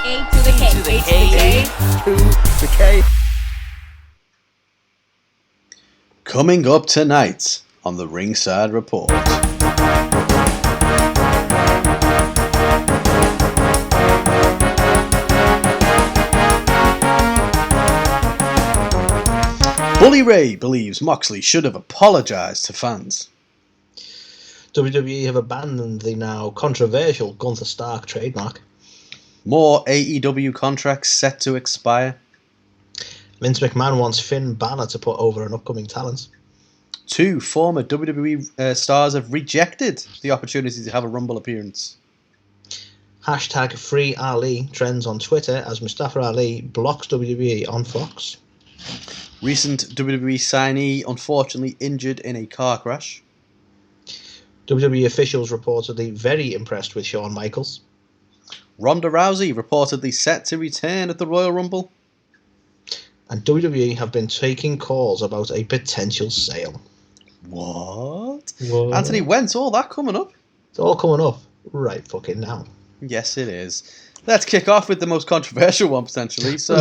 A to the K. To the K. To the K. Coming up tonight on the Ringside Report. Bully Ray believes Moxley should have apologised to fans. WWE have abandoned the now controversial Gunther Stark trademark. More AEW contracts set to expire. Vince McMahon wants Finn Balor to put over an upcoming talent. 2 former WWE stars have rejected the opportunity to have a Rumble appearance. Hashtag Free Ali trends on Twitter as Mustafa Ali blocks WWE on Fox. Recent WWE signee unfortunately injured in a car crash. WWE officials reportedly very impressed with Shawn Michaels. Ronda Rousey reportedly set to return at the Royal Rumble. And WWE have been taking calls about a potential sale. What? Anthony, when's all that coming up? It's all coming up right fucking now. Yes, it is. Let's kick off with the most controversial one, potentially. So,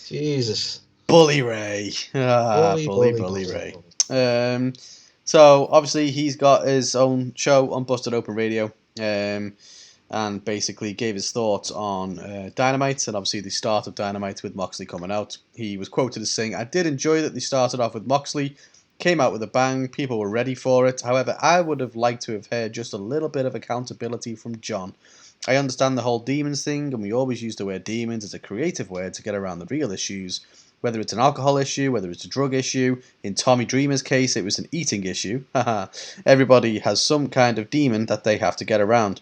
Jesus. Bully Ray. Bully Ray. So, obviously, he's got his own show on Busted Open Radio. And basically gave his thoughts on Dynamite and obviously the start of Dynamite with Moxley coming out. He was quoted as saying, "I did enjoy that they started off with Moxley, came out with a bang, people were ready for it. However, I would have liked to have heard just a little bit of accountability from Jon. I understand the whole demons thing, and we always use the word demons as a creative word to get around the real issues, whether it's an alcohol issue, whether it's a drug issue. In Tommy Dreamer's case, it was an eating issue. Everybody has some kind of demon that they have to get around."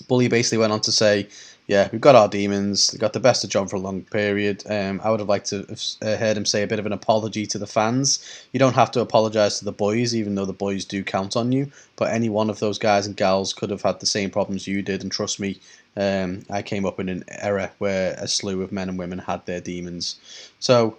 Bully basically went on to say, yeah, we've got our demons, we got the best of Jon for a long period. I would have liked to have heard him say a bit of an apology to the fans. You don't have to apologise to the boys, even though the boys do count on you, but any one of those guys and gals could have had the same problems you did, and trust me, I came up in an era where a slew of men and women had their demons. So,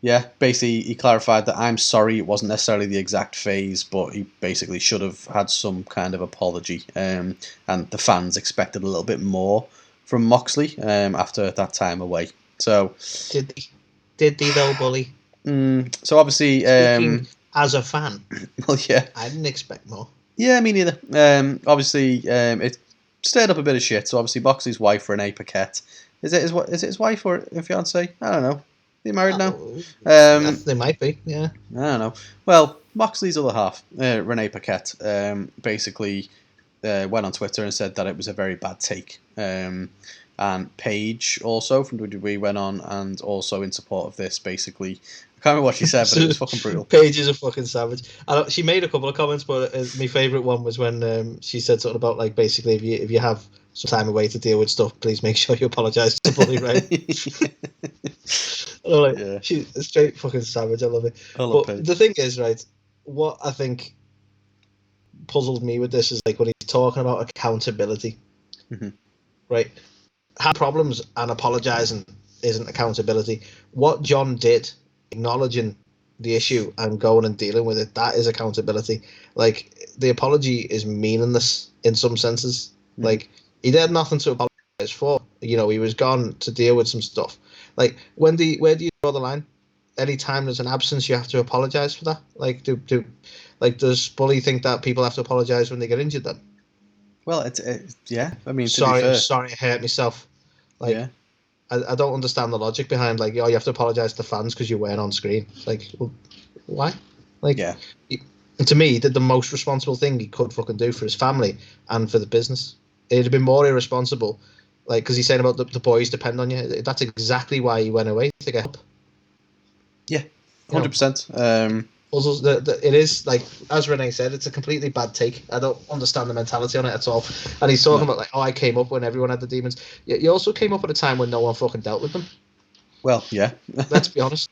yeah, basically he clarified that I'm sorry it wasn't necessarily the exact phase, but he basically should have had some kind of apology. And the fans expected a little bit more from Moxley after that time away. So Did they though, Bully? So obviously, as a fan, well, yeah, I didn't expect more. Yeah, me neither. Obviously, it stirred up a bit of shit. So obviously, Moxley's wife, Renee Paquette, is it his wife or his fiance? I don't know. Are they married now? They might be, yeah. I don't know. Well, Moxley's other half, Renee Paquette, basically went on Twitter and said that it was a very bad take. And Paige also from WWE went on and also in support of this, basically. I can't remember what she said, but it was fucking brutal. Paige is a fucking savage. She made a couple of comments, but my favourite one was when she said something about, like, basically if you have some time away to deal with stuff, please make sure you apologise to Bully Ray. She's a straight fucking savage. I love it. But the thing is, right, what I think puzzled me with this is, like, when he's talking about accountability, right? Have problems and apologising isn't accountability. What Jon did, acknowledging the issue and going and dealing with it, that is accountability. Like, the apology is meaningless in some senses. Like, he did nothing to apologise for. You know, he was gone to deal with some stuff. Like, where do you draw the line? Any time there's an absence, you have to apologise for that. Like, does Bully think that people have to apologise when they get injured then? Well, yeah. I mean, sorry, I hurt myself. Like, yeah. I don't understand the logic behind, like, you have to apologise to fans because you weren't on screen. Like, well, why? Like, yeah. To me, he did the most responsible thing he could fucking do for his family and for the business. It'd have been more irresponsible, like, because he's saying about the boys depend on you. That's exactly why he went away, to get help. Yeah, 100%. It is, like, as Renee said, it's a completely bad take. I don't understand the mentality on it at all. And he's talking about, like, I came up when everyone had the demons. You also came up at a time when no one fucking dealt with them. Well, yeah. Let's be honest.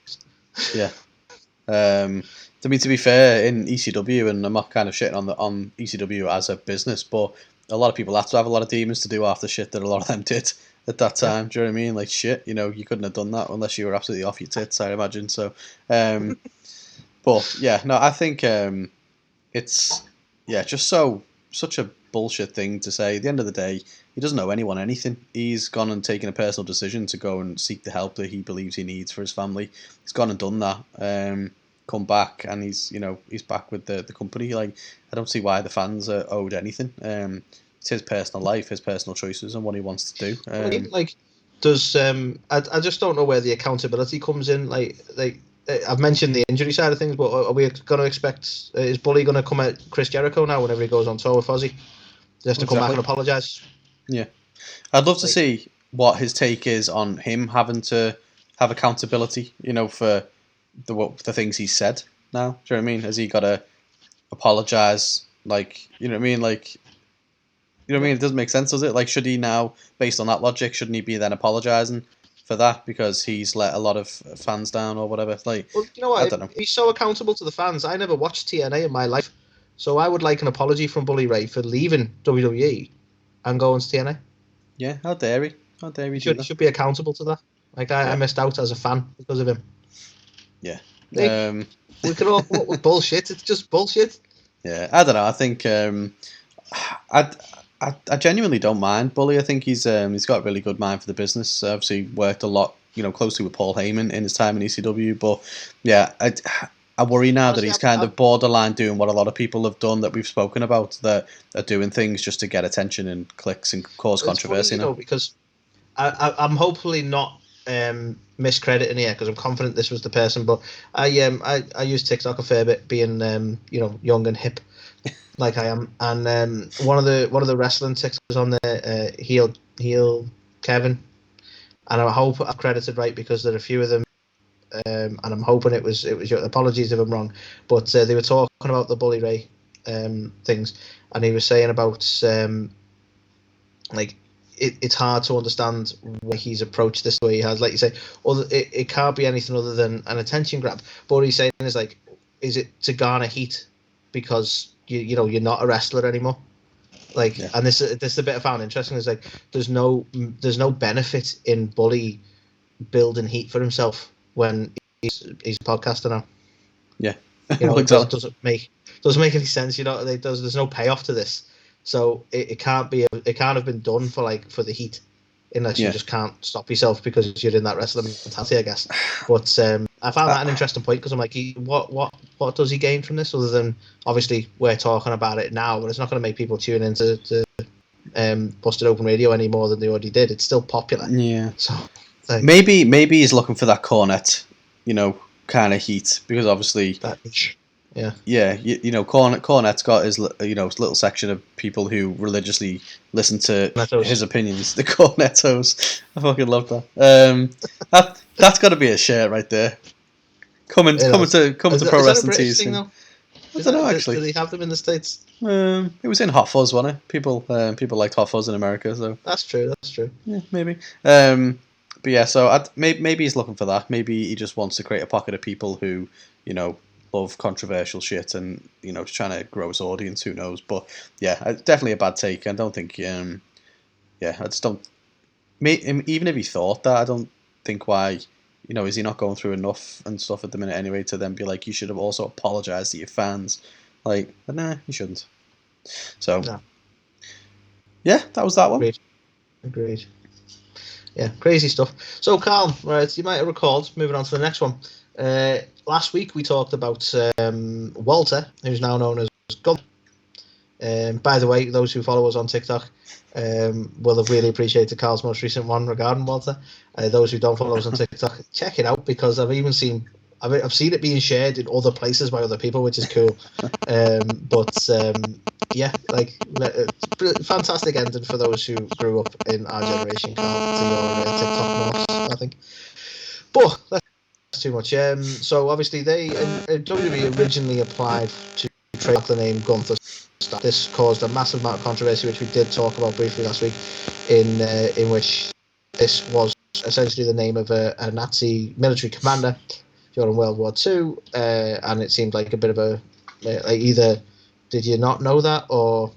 Yeah. To be fair, in ECW, and I'm not kind of shitting on ECW as a business, but a lot of people have to have a lot of demons to do half the shit that a lot of them did at that time. Do you know what I mean? Like, shit, you couldn't have done that unless you were absolutely off your tits, I imagine. So, but yeah, no, I think it's just such a bullshit thing to say. At the end of the day, he doesn't owe anyone anything. He's gone and taken a personal decision to go and seek the help that he believes he needs for his family. He's gone and done that. Come back, and he's back with the company. Like, I don't see why the fans are owed anything. It's his personal life, his personal choices, and what he wants to do. I just don't know where the accountability comes in. Like I've mentioned the injury side of things, but are we going to expect, is Bully going to come at Chris Jericho now whenever he goes on tour with Fozzy? He has to come back and apologise. Yeah, I'd love to see what his take is on him having to have accountability. For the things he said. Now, do you know what I mean? Has he got to apologise? Like, you know what I mean? Like, you know what I mean? It doesn't make sense, does it? Like, should he now, based on that logic, shouldn't he be then apologising for that because he's let a lot of fans down or whatever? Like, well, you know what? I don't know. He's so accountable to the fans. I never watched TNA in my life, so I would like an apology from Bully Ray for leaving WWE and going to TNA. Yeah, how dare he? How dare he? He should be accountable to that. Like, I missed out as a fan because of him. Yeah. We can all come up with bullshit. It's just bullshit. Yeah, I don't know. I think I genuinely don't mind Bully. I think he's got a really good mind for the business. Obviously, worked a lot, closely with Paul Heyman in his time in ECW. But yeah, I worry now that he's kind of borderline doing what a lot of people have done that we've spoken about, that are doing things just to get attention and clicks and cause controversy. Funny, because I'm hopefully not miscrediting here because I'm confident this was the person. But I use TikTok a fair bit, being young and hip. Like I am, and one of the wrestling TikToks on there, heel Kevin, and I hope I've credited right because there are a few of them, and I'm hoping it was your apologies if I'm wrong, but they were talking about the Bully Ray things, and he was saying about it's hard to understand why he's approached this the way he has. Like you say, it can't be anything other than an attention grab. But what he's saying is like, is it to garner heat because you're not a wrestler anymore? Like, yeah. And this is the bit I found interesting is like, there's no benefit in Bully building heat for himself when he's a podcaster now. Yeah, it doesn't make any sense. There's no payoff to this, so it can't have been done for the heat, unless you just can't stop yourself because you're in that wrestling mentality, I guess. But I found that an interesting point because I'm like, what does he gain from this other than obviously we're talking about it now, but it's not going to make people tune into Busted Open Radio any more than they already did. It's still popular. Yeah. So maybe he's looking for that Cornette, kind of heat, because obviously Cornette's got his little section of people who religiously listen to his opinions. The Cornettos, I fucking love that. That's got to be a shirt right there. Coming to Pro Wrestling Tees. I don't know actually. Do they have them in the States? It was in Hot Fuzz, wasn't it? People liked Hot Fuzz in America, so that's true. Yeah, maybe. But yeah, so maybe he's looking for that. Maybe he just wants to create a pocket of people who love controversial shit and just trying to grow his audience. Who knows? But yeah, definitely a bad take. I don't think. I just don't. Even if he thought that, I don't think why. Is he not going through enough and stuff at the minute anyway to then be like, you should have also apologized to your fans? Like, nah, you shouldn't. So, yeah, that was that one. Agreed. Yeah, crazy stuff. So, Carl, right, you might have recalled, moving on to the next one. Last week we talked about Walter, who's now known as Gunther. By the way, those who follow us on TikTok will have really appreciated Carl's most recent one regarding Walter. Those who don't follow us on TikTok, check it out because I've seen it being shared in other places by other people, which is cool. Fantastic ending for those who grew up in our generation, Carl, to your TikTok morphs, I think. But that's too much. So obviously WWE originally applied to trademark the name Gunther Stark. This caused a massive amount of controversy, which we did talk about briefly last week, in which this was essentially the name of a Nazi military commander during World War II, and it seemed like a bit of a either did you not know that or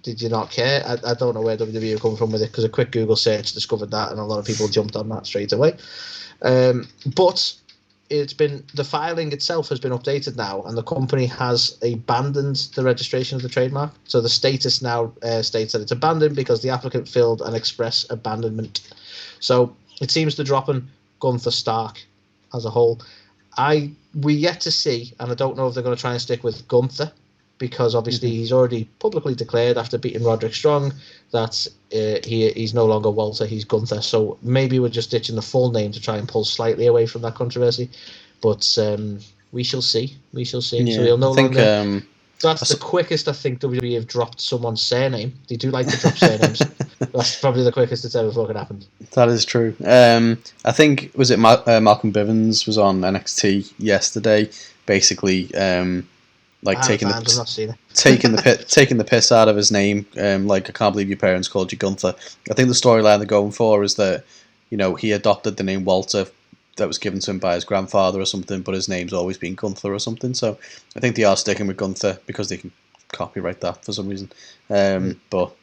did you not care? I don't know where WWE come from with it because a quick Google search discovered that, and a lot of people jumped on that straight away. But the filing itself has been updated now, and the company has abandoned the registration of the trademark. So the status now states that it's abandoned because the applicant filled an express abandonment. So it seems to drop in Gunther Stark as a whole. We yet to see, and I don't know if they're going to try and stick with Gunther, because obviously he's already publicly declared after beating Roderick Strong that he's no longer Walter, he's Gunther. So maybe we're just ditching the full name to try and pull slightly away from that controversy. But we shall see. We shall see. Yeah, so he'll no longer. That's the quickest I think WWE have dropped someone's surname. They do like to drop surnames. That's probably the quickest it's ever fucking happened. That is true. I think, was it Malcolm Bivens was on NXT yesterday, basically taking the piss out of his name. Like, I can't believe your parents called you Gunther. I think the storyline they're going for is that, he adopted the name Walter that was given to him by his grandfather or something, but his name's always been Gunther or something. So I think they are sticking with Gunther because they can copyright that for some reason. But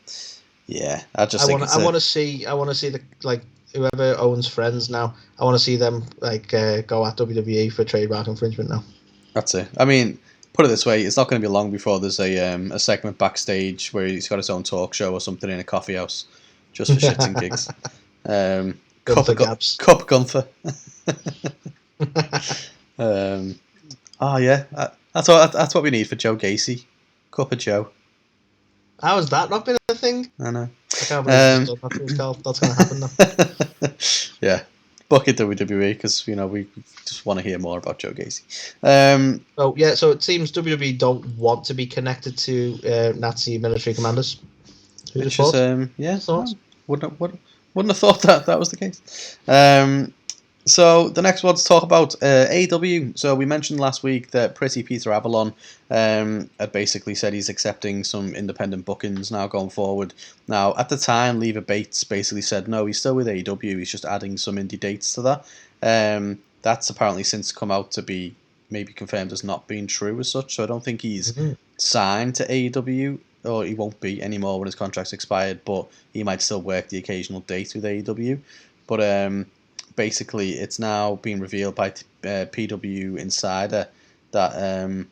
yeah, I want to see the whoever owns Friends now. I want to see them go at WWE for trademark infringement now. That's it. I mean, put it this way: it's not going to be long before there's a segment backstage where he's got his own talk show or something in a coffee house, just for shits and gigs. Cup Gunther. That's what we need for Joe Gacy. Cup of Joe. How has that not been a thing? I know. I can't believe that's going to happen now. Yeah. Bucket WWE, because we just want to hear more about Joe Gacy. So it seems WWE don't want to be connected to Nazi military commanders. Who'd have thought? Wouldn't have thought that was the case. So the next one to talk about AEW. So we mentioned last week that Pretty Peter Avalon had basically said he's accepting some independent bookings now going forward. Now, at the time, Leva Bates basically said no, he's still with AEW, he's just adding some indie dates to that. That's apparently since come out to be maybe confirmed as not being true as such, so I don't think he's signed to AEW, or he won't be anymore when his contract's expired, but he might still work the occasional date with AEW. But basically, it's now been revealed by PW Insider that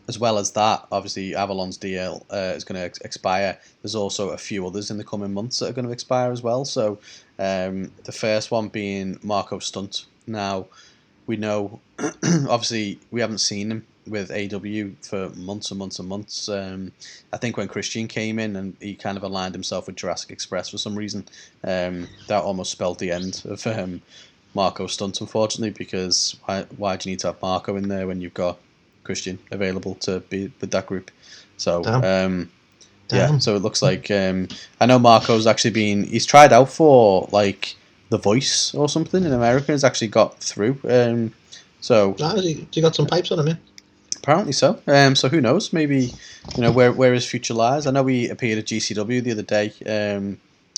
as well as that, obviously Avalon's deal is going to expire. There's also a few others in the coming months that are going to expire as well. So the first one being Marko Stunt. Now, we know, obviously, we haven't seen him with AW for months and months and months. I think when Christian came in and he kind of aligned himself with Jurassic Express for some reason, that almost spelled the end of Marko Stunt, unfortunately, because why do you need to have Marko in there when you've got Christian available to be with that group? So yeah, so it looks like I know Marco's actually he's tried out for like The Voice or something in America. He's actually got through. So you got some pipes on him, yeah? Apparently so. So who knows? Maybe where his future lies. I know he appeared at GCW the other day,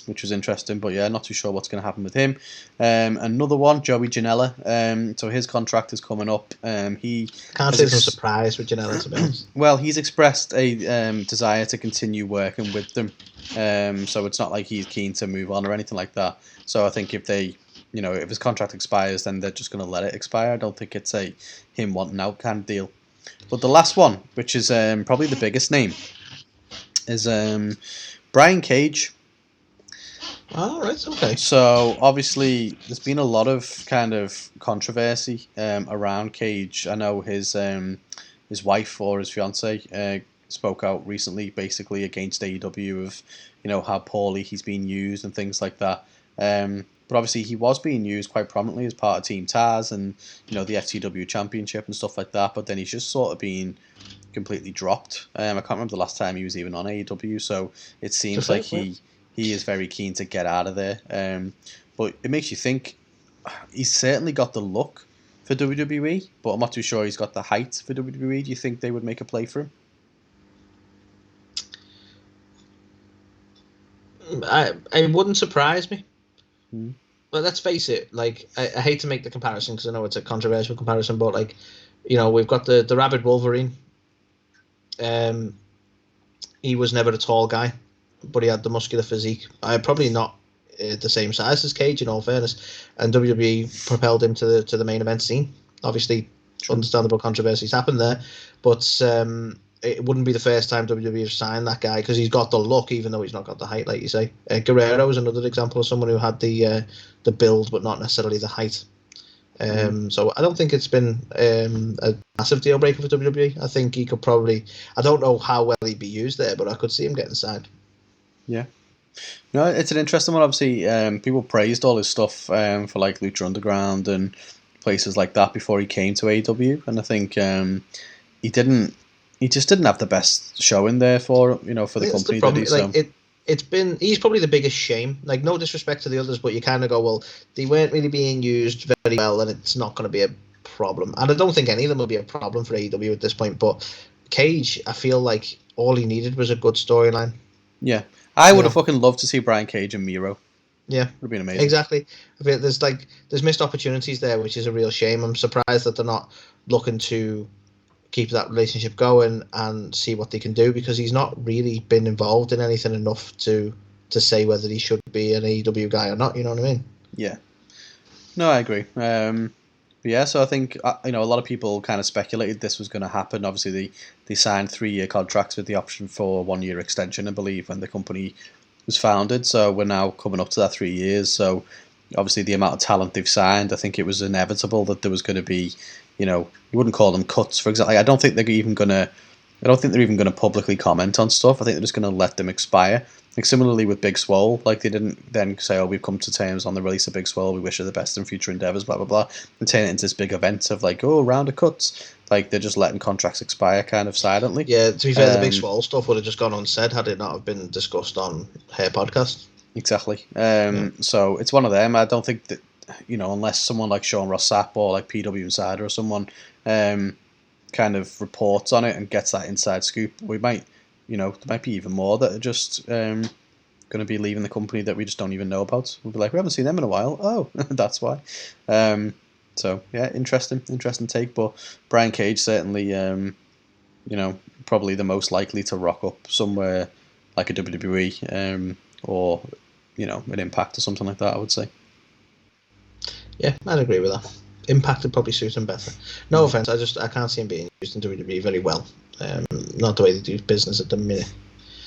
which was interesting. But yeah, not too sure what's going to happen with him. Another one, Joey Janela. So his contract is coming up. He can't say some surprise with Janela, to be honest. Well, he's expressed a desire to continue working with them. So it's not like he's keen to move on or anything like that. So I think if his contract expires, then they're just going to let it expire. I don't think it's a him wanting out kind of deal. But the last one, which is probably the biggest name, is Brian Cage. Oh, right, okay. So obviously there's been a lot of kind of controversy around Cage. I know his wife or his fiance spoke out recently, basically against AEW of how poorly he's being used and things like that. But obviously he was being used quite prominently as part of Team Taz and the FTW Championship and stuff like that. But then he's just sort of been completely dropped. I can't remember the last time he was even on AEW. So it seems like he is very keen to get out of there. But it makes you think he's certainly got the look for WWE, but I'm not too sure he's got the height for WWE. Do you think they would make a play for him? It wouldn't surprise me. But let's face it, like I hate to make the comparison because I know it's a controversial comparison, but we've got the Rabid Wolverine. He was never a tall guy, but he had the muscular physique. Probably not the same size as Cage, in all fairness, and WWE propelled him to the main event scene. Obviously, understandable controversies happened there, but it wouldn't be the first time WWE have signed that guy, because he's got the look, even though he's not got the height, like you say. Guerrero is another example of someone who had the build, but not necessarily the height. So I don't think it's been a massive deal breaker for WWE. I think he could probably, I don't know how well he'd be used there, but I could see him getting signed. Yeah. No, it's an interesting one. Obviously, people praised all his stuff for like Lucha Underground and places like that before he came to AEW, and I think he just didn't have the best showing there for the company. He's probably the biggest shame. Like, no disrespect to the others, but you kind of go, well, they weren't really being used very well, and it's not going to be a problem. And I don't think any of them will be a problem for AEW at this point. But Cage, I feel like all he needed was a good storyline. Yeah, I would have fucking loved to see Brian Cage and Miro. Yeah, would have been amazing. Exactly. I feel there's missed opportunities there, which is a real shame. I'm surprised that they're not looking to keep that relationship going and see what they can do, because he's not really been involved in anything enough to say whether he should be an AEW guy or not. You know what I mean? Yeah. No, I agree. Yeah, so I think a lot of people kind of speculated this was going to happen. Obviously, they signed 3-year contracts with the option for a 1-year extension, I believe, when the company was founded. So we're now coming up to that 3 years. So obviously, the amount of talent they've signed, I think it was inevitable that there was going to be, you wouldn't call them cuts, for example. I don't think they're even going to publicly comment on stuff. I think they're just going to let them expire. Like, similarly with Big Swole, like, they didn't then say, we've come to terms on the release of Big Swole, we wish her the best in future endeavours, blah, blah, blah, and turn it into this big event of, like, round of cuts. Like, they're just letting contracts expire kind of silently. Yeah, to be fair, the Big Swole stuff would have just gone unsaid had it not have been discussed on her podcast. Exactly. So it's one of them. I don't think that, unless someone like Sean Ross Sapp or like PW Insider or someone kind of reports on it and gets that inside scoop, we might, there might be even more that are just going to be leaving the company that we just don't even know about. We'll be like, we haven't seen them in a while. Oh, that's why. So yeah, interesting take. But Brian Cage certainly, probably the most likely to rock up somewhere like a WWE or an Impact or something like that, I would say. Yeah, I'd agree with that. Impact would probably suit him better. No offense, I can't see him being used in WWE very well. Not the way they do business at the minute.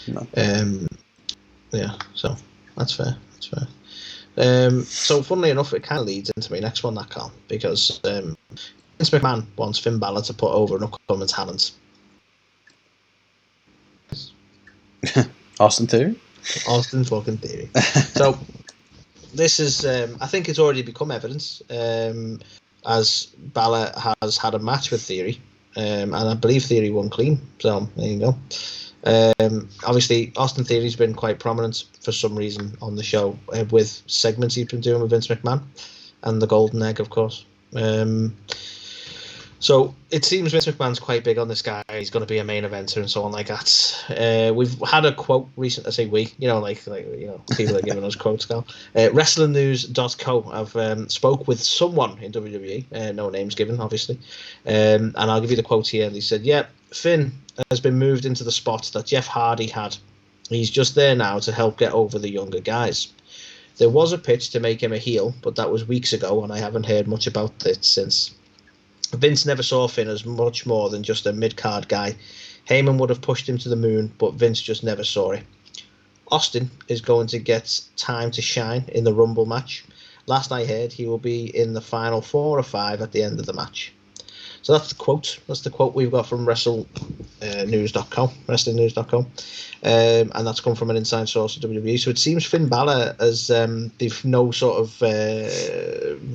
No. Yeah, so that's fair. So funnily enough, it kind of leads into my next one, that Carl, because Vince McMahon wants Finn Balor to put over an upcoming talent. Austin Theory? Austin fucking Theory. So this is, I think it's already become evidence, as Balor has had a match with Theory, and I believe Theory won clean. So there you go. Obviously, Austin Theory's been quite prominent for some reason on the show with segments he's been doing with Vince McMahon and the Golden Egg, of course. So it seems Vince McMahon's quite big on this guy. He's going to be a main eventer and so on like that. We've had a quote recently. I say we, people are giving us quotes now. WrestlingNews.co have spoke with someone in WWE, no names given, obviously. And I'll give you the quote here. They said, "Yeah, Finn has been moved into the spot that Jeff Hardy had. He's just there now to help get over the younger guys. There was a pitch to make him a heel, but that was weeks ago, and I haven't heard much about it since. Vince never saw Finn as much more than just a mid-card guy. Heyman would have pushed him to the moon, but Vince just never saw it. Austin is going to get time to shine in the Rumble match. Last I heard, he will be in the final 4 or 5 at the end of the match." So that's the quote. That's the quote we've got from WrestlingNews.com, and that's come from an inside source at WWE. So it seems Finn Balor has they've no sort of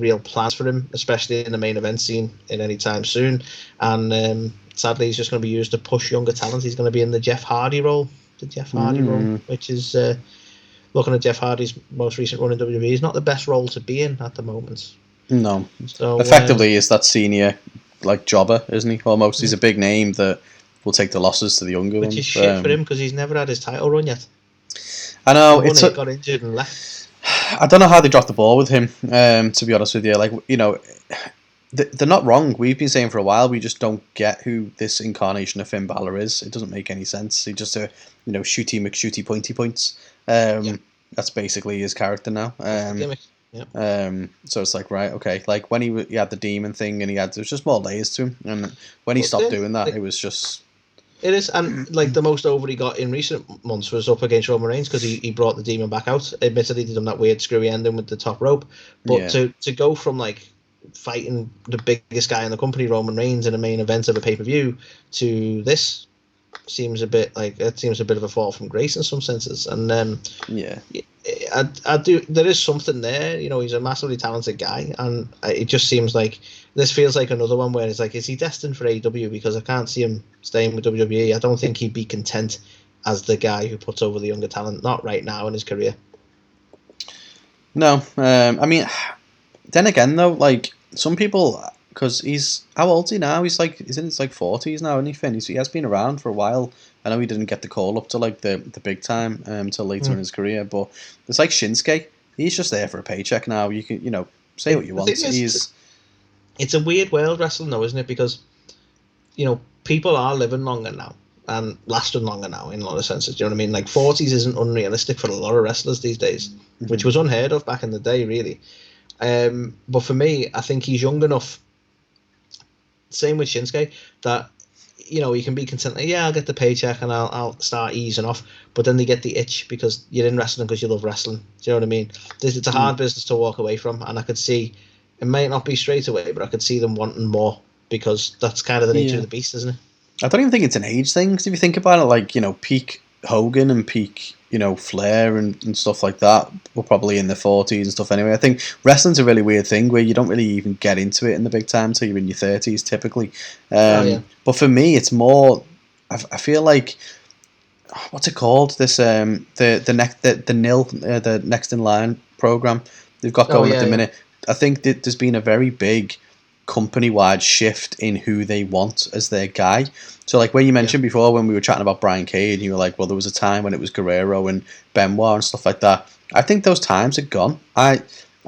real plans for him, especially in the main event scene in any time soon. And sadly, he's just going to be used to push younger talent. He's going to be in the Jeff Hardy role, which is looking at Jeff Hardy's most recent run in WWE, is not the best role to be in at the moment. No, so effectively, is that senior jobber, isn't he? Almost, he's a big name that will take the losses to the younger ones. Which is shit for him because he's never had his title run yet. I know he got injured and left. I don't know how they dropped the ball with him. To be honest with you, they're not wrong. We've been saying for a while we just don't get who this incarnation of Finn Balor is. It doesn't make any sense. He's just a shooty McShooty pointy points. That's basically his character now. Gimmick. Yeah. So it's like, right, okay. Like when he had the demon thing and there was just more layers to him. And when he stopped doing that, it was just... It is, and like the most over he got in recent months was up against Roman Reigns because he brought the demon back out. Admittedly, he did that weird screwy ending with the top rope, but to go from like fighting the biggest guy in the company, Roman Reigns, in a main event of a pay-per-view, to this seems a bit of a fall from grace in some senses. And I do. There is something there. You know, he's a massively talented guy, and it just seems like this feels like another one where it's like, is he destined for AEW? Because I can't see him staying with WWE. I don't think he'd be content as the guy who puts over the younger talent. Not right now in his career. No, I mean, then again though, like some people, because how old is he now? He's in his like 40s now, isn't he, Finn? He has been around for a while. I know he didn't get the call up to like the big time until later in his career, but it's like Shinsuke. He's just there for a paycheck now. You can say what you want. It's a weird world, wrestling, though, isn't it? Because people are living longer now and lasting longer now in a lot of senses. Do you know what I mean? Like 40s isn't unrealistic for a lot of wrestlers these days, which was unheard of back in the day, really. But for me, I think he's young enough. Same with Shinsuke, that he can be content. Yeah, I'll get the paycheck and I'll start easing off. But then they get the itch because you're in wrestling because you love wrestling. Do you know what I mean? It's a hard business to walk away from, and I could see it might not be straight away, but I could see them wanting more because that's kind of the nature of the beast, isn't it? I don't even think it's an age thing, because if you think about it, like peak Hogan and peak Flair and stuff like that were probably in the 40s and stuff anyway. I think wrestling's a really weird thing where you don't really even get into it in the big time until you're in your 30s typically. But for me, it's more, I feel like, what's it called? This the next in line program they've got going at the minute. I think that there's been a very big company-wide shift in who they want as their guy. So like when you mentioned before, when we were chatting about Brian Cage, you were like, well, there was a time when it was Guerrero and Benoit and stuff like that. I think those times are gone. I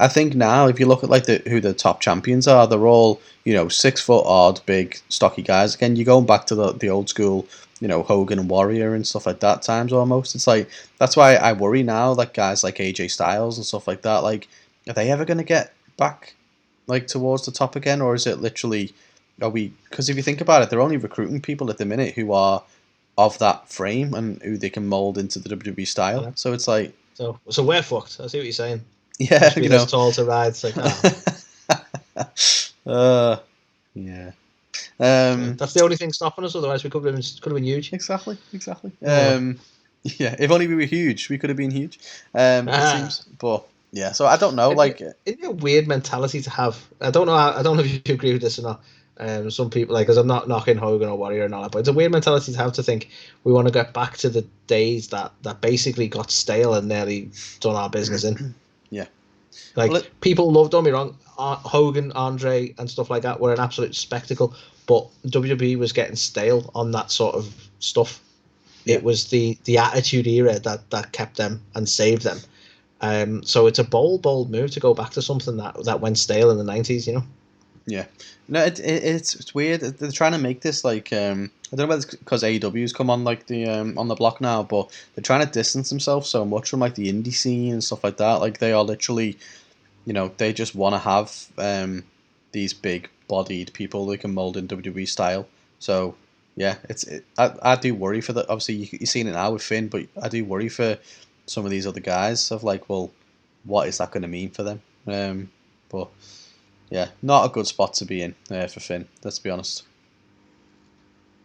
think now, if you look at like who the top champions are, they're all 6 foot odd, big, stocky guys. Again, you're going back to the old school, Hogan and Warrior and stuff like that times almost. It's like, that's why I worry now, like guys like AJ Styles and stuff like that. Like, are they ever going to get back like towards the top again, or is it literally, because if you think about it, they're only recruiting people at the minute who are of that frame and who they can mold into the WWE style. Yeah. So it's like, so we're fucked. I see what you're saying. Yeah, this tall to ride. It's like, yeah. That's the only thing stopping us. Otherwise, we could have been huge. Exactly. Yeah, if only we were huge, we could have been huge. It seems, but. Yeah, so I don't know. Isn't it a weird mentality to have? I don't know if you agree with this or not. Some people, because I'm not knocking Hogan or Warrior and all that, but it's a weird mentality to have to think we want to get back to the days that basically got stale and nearly done our business in. Yeah. People loved, don't be wrong, Hogan, Andre, and stuff like that were an absolute spectacle, but WWE was getting stale on that sort of stuff. Yeah. It was the Attitude Era that kept them and saved them. So it's a bold move to go back to something that went stale in the 90s, Yeah. No, it's weird. They're trying to make this like, I don't know whether it's because AEW's come on like the on the block now, but they're trying to distance themselves so much from like the indie scene and stuff like that. Like they are literally, they just want to have these big bodied people they can mold in WWE style. So yeah, I do worry for that. Obviously, you've seen it now with Finn, but I do worry for some of these other guys of like, well, what is that going to mean for them? But yeah, not a good spot to be in for Finn, let's be honest.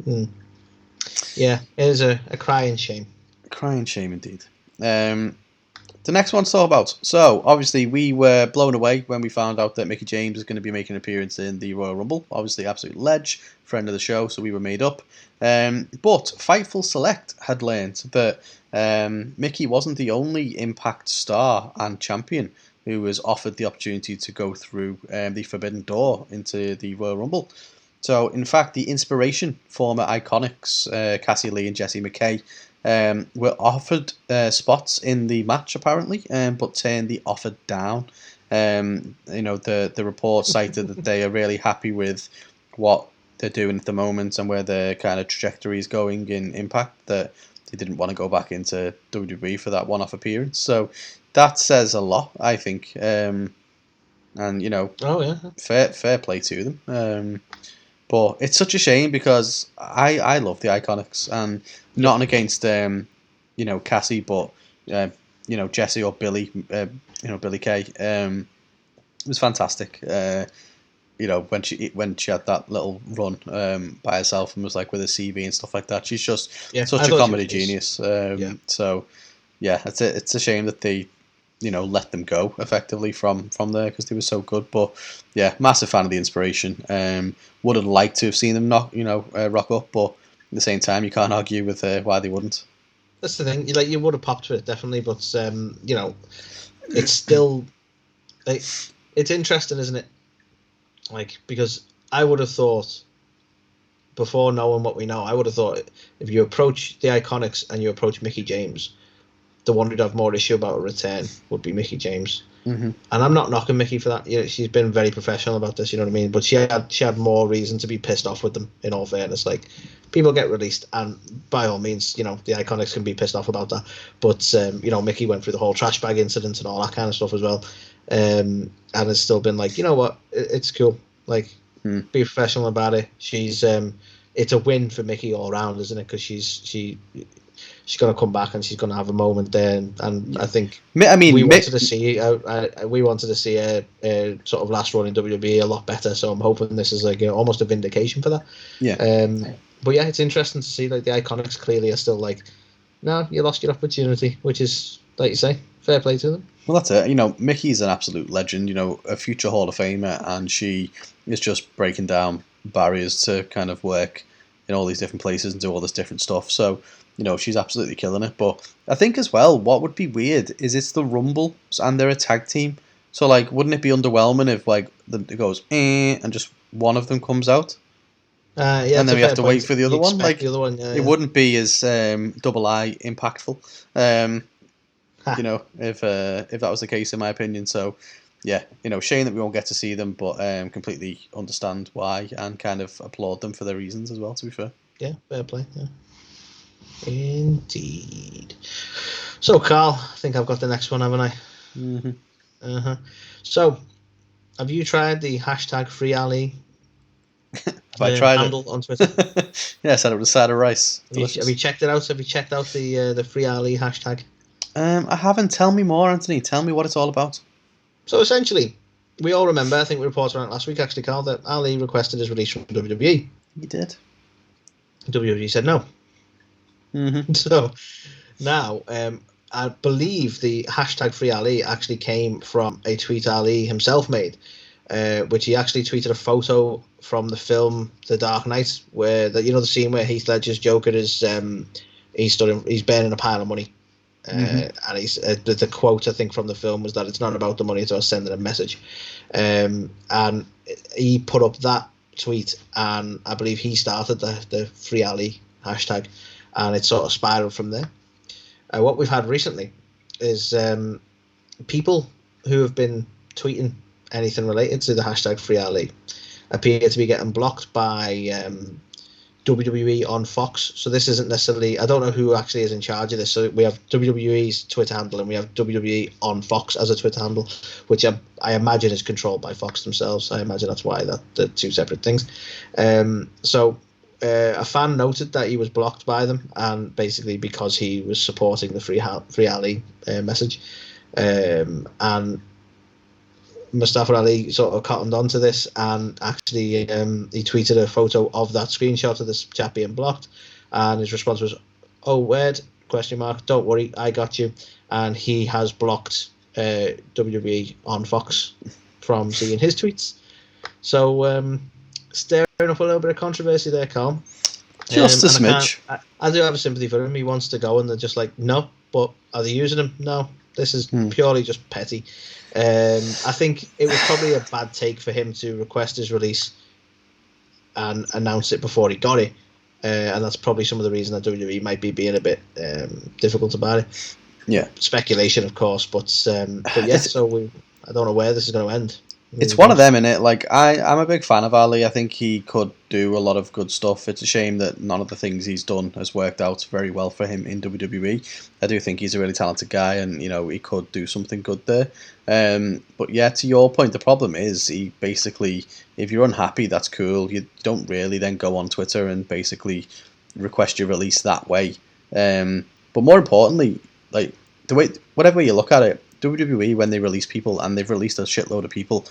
Yeah, it is a crying shame. Crying shame indeed. The next one to talk about. So, obviously, we were blown away when we found out that Mickie James is going to be making an appearance in the Royal Rumble. Obviously, absolute ledge, friend of the show, so we were made up. But Fightful Select had learned that Mickie wasn't the only Impact star and champion who was offered the opportunity to go through the Forbidden Door into the Royal Rumble. So, in fact, the Iinspiration, former Iconics, Cassie Lee and Jessie McKay, were offered spots in the match apparently, but turned the offer down. The report cited that they are really happy with what they're doing at the moment and where their kind of trajectory is going in Impact. That he didn't want to go back into WWE for that one-off appearance. So that says a lot, I think. And fair play to them. But it's such a shame because I love the Iconics, and not against Cassie, but Jesse or Billy, Billy Kay. It was fantastic. When she had that little run by herself and was like with a CV and stuff like that. She's just such a comedy genius. So yeah, it's a shame that they let them go effectively from there because they were so good. But yeah, massive fan of the Iinspiration. Would have liked to have seen them rock up, but at the same time you can't argue with why they wouldn't. That's the thing. You would have popped for it definitely, but it's still it's interesting, isn't it? Because I would have thought, before knowing what we know, I would have thought if you approach the Iconics and you approach Mickie James, the one who'd have more issue about a return would be Mickie James. Mm-hmm. And I'm not knocking Mickie for that. She's been very professional about this, you know what I mean? But she had more reason to be pissed off with them, in all fairness. People get released, and by all means, the Iconics can be pissed off about that. But, Mickie went through the whole trash bag incident and all that kind of stuff as well. And has still been you know what? It's cool. Be professional about it. She's it's a win for Mickie all around, isn't it? Because she's going to come back and she's going to have a moment there, and I think we wanted to see a sort of last run in WWE a lot better. So I'm hoping this is almost a vindication for that. Yeah. But yeah, it's interesting to see the Iconics clearly are still no, you lost your opportunity, which is, like you say, fair play to them. Well, that's it. Mickey's an absolute legend, a future Hall of Famer, and she is just breaking down barriers to kind of work in all these different places and do all this different stuff. So, she's absolutely killing it. But I think as well, what would be weird is it's the Rumble and they're a tag team. So, wouldn't it be underwhelming if, it goes, and just one of them comes out? And then we have to wait for the other one. It wouldn't be as double I impactful. If that was the case, in my opinion. So, yeah, shame that we won't get to see them, but completely understand why and kind of applaud them for their reasons as well, to be fair. Yeah, fair play, yeah. Indeed. So, Carl, I think I've got the next one, haven't I? Mm-hmm. Uh-huh. So, have you tried the hashtag Free Ali? Have I tried handle on Twitter? Yeah, I said it was a side of rice. Have you checked it out? Have you checked out the Free Ali hashtag? I haven't. Tell me more, Anthony. Tell me what it's all about. So essentially, we all remember, I think we reported on it last week actually, Carl, that Ali requested his release from WWE. He did. WWE said no. Mm-hmm. So now, I believe the hashtag Free Ali actually came from a tweet Ali himself made, which he actually tweeted a photo from the film The Dark Knight, where the scene where Heath Ledger's Joker is he's burning a pile of money. And he's the quote I think from the film was that it's not about the money, it's about sending a message. And he put up that tweet, and I believe he started the Free Ali hashtag, and it sort of spiraled from there. What we've had recently is people who have been tweeting anything related to the hashtag Free Ali appear to be getting blocked by WWE on Fox. So this isn't necessarily, I don't know who actually is in charge of this. So we have WWE's Twitter handle and we have WWE on Fox as a Twitter handle, which I imagine is controlled by Fox themselves. I imagine that's why they're two separate things. So a fan noted that he was blocked by them, and basically because he was supporting the Free Ali message. And Mustafa Ali sort of cottoned onto this, and actually he tweeted a photo of that screenshot of this chap being blocked, and his response was, "Oh, weird? ? Don't worry, I got you." And he has blocked WWE on Fox from seeing his tweets. So stirring up a little bit of controversy there, Carl. Just a smidge. I do have a sympathy for him. He wants to go, and they're just like, no. But are they using him? No. This is purely just petty. I think it was probably a bad take for him to request his release and announce it before he got it. And that's probably some of the reason that WWE might be being a bit difficult about it. Yeah. Speculation, of course. But yeah, so I don't know where this is going to end. It's one of them, innit? Like, I'm a big fan of Ali. I think he could do a lot of good stuff. It's a shame that none of the things he's done has worked out very well for him in WWE. I do think he's a really talented guy, and he could do something good there. But yeah, to your point, the problem is he basically, if you're unhappy, that's cool. You don't really then go on Twitter and basically request your release that way. But more importantly, like whatever way you look at it, WWE, when they release people, and they've released a shitload of people,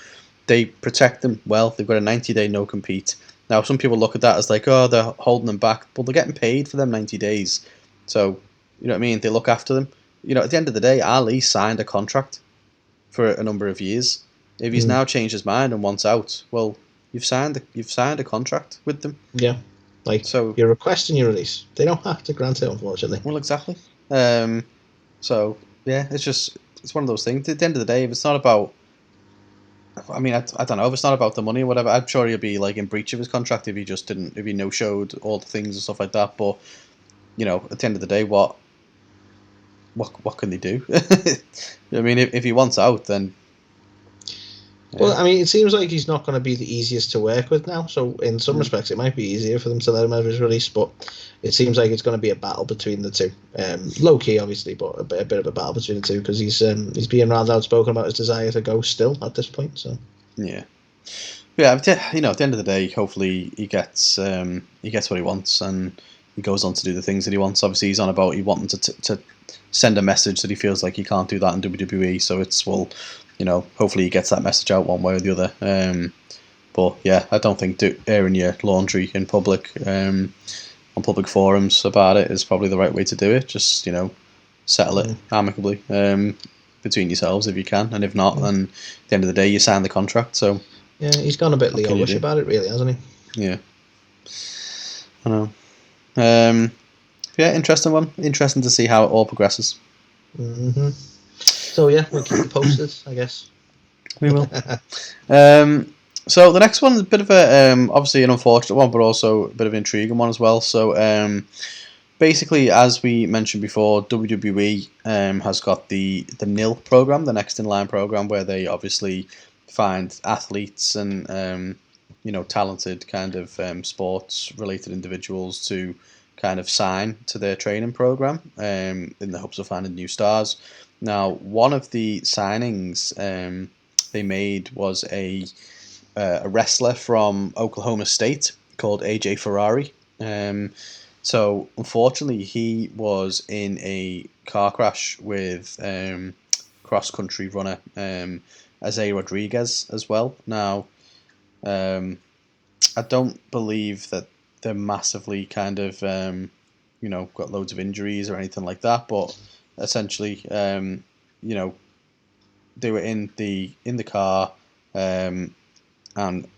they protect them well. They've got a 90-day no-compete. Now, some people look at that as like, oh, they're holding them back. But they're getting paid for them 90 days. So, you know what I mean? They look after them. At the end of the day, Ali signed a contract for a number of years. If he's now changed his mind and wants out, well, you've signed a contract with them. Yeah. So you're requesting your release. They don't have to grant it, unfortunately. Well, exactly. So, yeah, it's one of those things. At the end of the day, if it's not about, I mean, I don't know, if it's not about the money or whatever, I'm sure he'll be like in breach of his contract if he no-showed all the things and stuff like that. But, at the end of the day, what can they do? I mean, if he wants out, then... Yeah. Well, I mean, it seems like he's not going to be the easiest to work with now. So in some respects, it might be easier for them to let him have his release. But it seems like it's going to be a battle between the two. Low key, obviously, but a bit of a battle between the two because he's being rather outspoken about his desire to go still at this point. So yeah. At the end of the day, hopefully he gets what he wants and he goes on to do the things that he wants. Obviously, he's on about he wanting to send a message that he feels like he can't do that in WWE. So it's hopefully he gets that message out one way or the other. But yeah, I don't think airing your laundry in public on public forums about it is probably the right way to do it. Just settle it amicably between yourselves if you can, and if not, then at the end of the day you sign the contract. So yeah, he's gone a bit Leo-ish about it, really, hasn't he? Yeah, I know. Yeah, interesting one. Interesting to see how it all progresses. Mm-hmm. So yeah, we'll keep you posted, I guess. We will. So the next one is a bit of a obviously an unfortunate one, but also a bit of an intriguing one as well. So basically, as we mentioned before, WWE has got the NIL program, the Next in Line program, where they obviously find athletes and talented kind of sports related individuals to kind of sign to their training program in the hopes of finding new stars. Now, one of the signings they made was a wrestler from Oklahoma State called AJ Ferrari. So, unfortunately, he was in a car crash with cross-country runner Isaiah Rodriguez as well. Now, I don't believe that they're massively kind of, got loads of injuries or anything like that, but essentially, they were in the car, and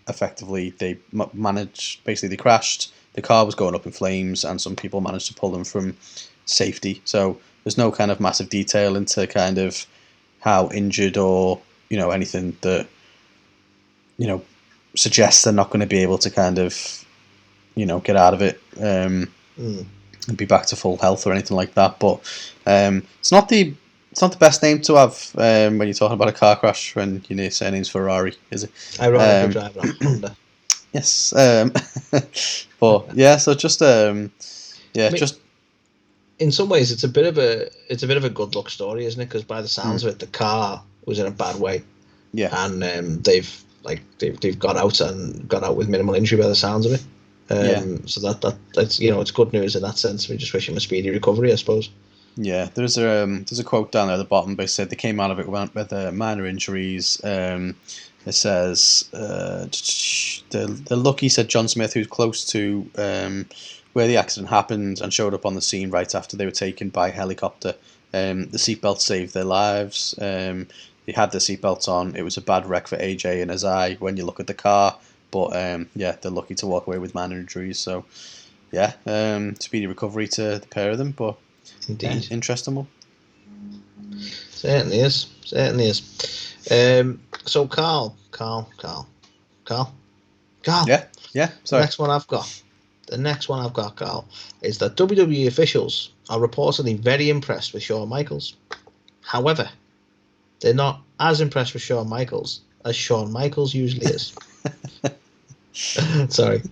effectively they they crashed. The car was going up in flames, and some people managed to pull them from safety. So there's no kind of massive detail into kind of how injured or anything that suggests they're not going to be able to kind of get out of it and be back to full health or anything like that. But it's not the best name to have when you're talking about a car crash when your surname's Ferrari, is it? Ironically driving on Honda. Yes, but yeah, so just just in some ways it's a bit of a good luck story, isn't it? Because by the sounds of it, the car was in a bad way. Yeah, and they've got out with minimal injury by the sounds of it. So that's it's good news in that sense. We just wish him a speedy recovery, I suppose. Yeah, there's a quote down there at the bottom. They said they came out of it with minor injuries. It says they're lucky, said John Smith, who's close to where the accident happened and showed up on the scene right after they were taken by helicopter. The seatbelt saved their lives. They had their seatbelts on. It was a bad wreck for AJ and his eye when you look at the car. But they're lucky to walk away with minor injuries. So yeah, speedy recovery to the pair of them. But indeed, interesting one. Certainly is. So Carl. Yeah. Sorry. The next one I've got, Carl, is that WWE officials are reportedly very impressed with Shawn Michaels. However, they're not as impressed with Shawn Michaels as Shawn Michaels usually is. Sorry.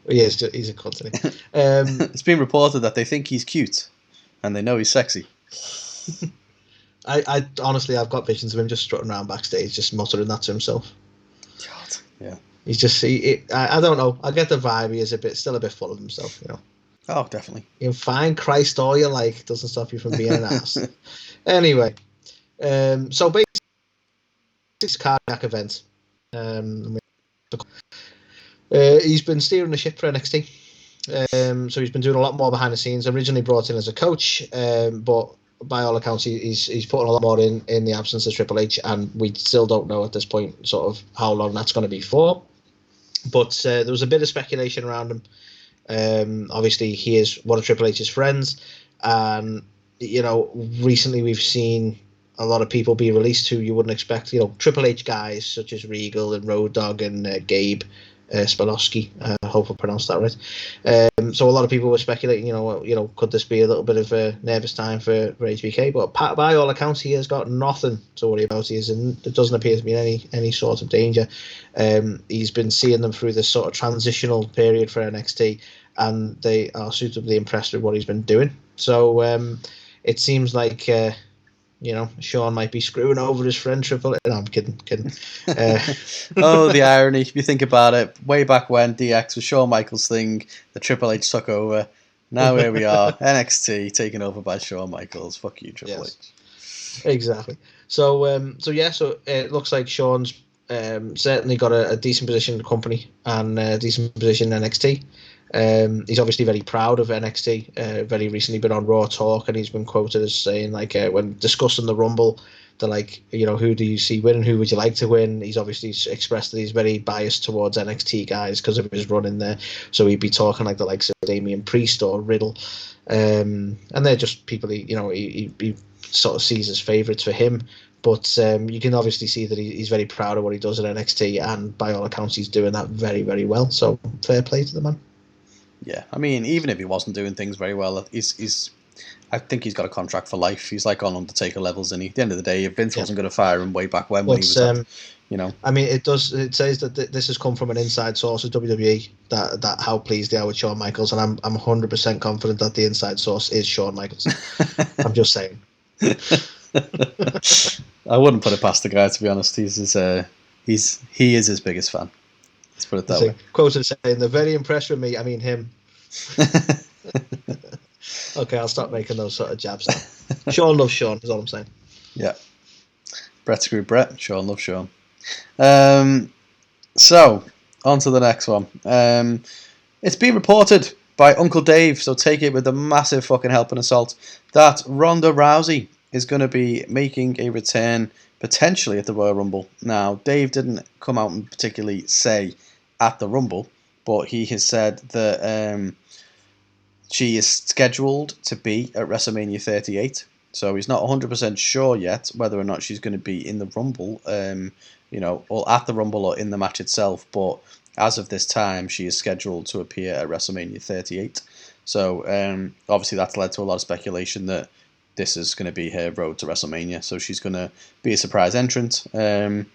Yeah, he's a cunt, isn't he? It's been reported that they think he's cute and they know he's sexy. I honestly, I've got visions of him just strutting around backstage, just muttering that to himself. God, yeah. He's just, I don't know. I get the vibe he is still a bit full of himself, you know. Oh, definitely. You can find Christ all you like. Doesn't stop you from being an ass. Anyway, so basically, this cardiac event. He's been steering the ship for NXT. So he's been doing a lot more behind the scenes. Originally brought in as a coach, but by all accounts, he's putting a lot more in the absence of Triple H, and we still don't know at this point sort of how long that's going to be for. But there was a bit of speculation around him. Obviously, he is one of Triple H's friends, and you know, recently we've seen a lot of people be released who you wouldn't expect. You know, Triple H guys such as Regal and Road Dogg and Gabe Spolowski. I hope I pronounced that right. So a lot of people were speculating, you know, could this be a little bit of a nervous time for HBK? But by all accounts, he has got nothing to worry about. There doesn't appear to be any sort of danger. He's been seeing them through this sort of transitional period for NXT, and they are suitably impressed with what he's been doing. So it seems like you know, Shawn might be screwing over his friend Triple H. No, I'm kidding. Oh, the irony. If you think about it, way back when DX was Shawn Michaels' thing, the Triple H took over. Now here we are, NXT taken over by Shawn Michaels. Fuck you, Triple H. Exactly. So it looks like Shawn's certainly got a decent position in the company and a decent position in NXT. He's obviously very proud of NXT. Very recently been on Raw Talk, and he's been quoted as saying, like, when discussing the Rumble, they're like, you know, who do you see winning? Who would you like to win? He's obviously expressed that he's very biased towards NXT guys because of his run in there. So he'd be talking like the likes of Damian Priest or Riddle, and they're just people he sort of sees as favourites for him. But you can obviously see that he's very proud of what he does at NXT, and by all accounts, he's doing that very, very well. So fair play to the man. Yeah, I mean, even if he wasn't doing things very well, I think he's got a contract for life. He's like on Undertaker levels, and at the end of the day, if Vince wasn't going to fire him way back when he was you know. I mean, it says that this has come from an inside source of WWE that how pleased they are with Shawn Michaels, and I'm 100% confident that the inside source is Shawn Michaels. I'm just saying. I wouldn't put it past the guy, to be honest. He is his biggest fan. Let's put it that way. Quoted saying, "They're very impressed with me." I mean him. Okay, I'll stop making those sort of jabs now. Shawn loves Shawn, is all I'm saying. Yeah. Brett screwed Brett. Shawn loves Shawn. So, on to the next one. It's been reported by Uncle Dave, so take it with a massive fucking helping of salt, that Ronda Rousey is going to be making a return potentially at the Royal Rumble. Now, Dave didn't come out and particularly say at the Rumble, but he has said that she is scheduled to be at WrestleMania 38. So he's not 100% sure yet whether or not she's going to be in the Rumble, or at the Rumble or in the match itself. But as of this time, she is scheduled to appear at WrestleMania 38. So obviously that's led to a lot of speculation that this is going to be her road to WrestleMania. So she's going to be a surprise entrant and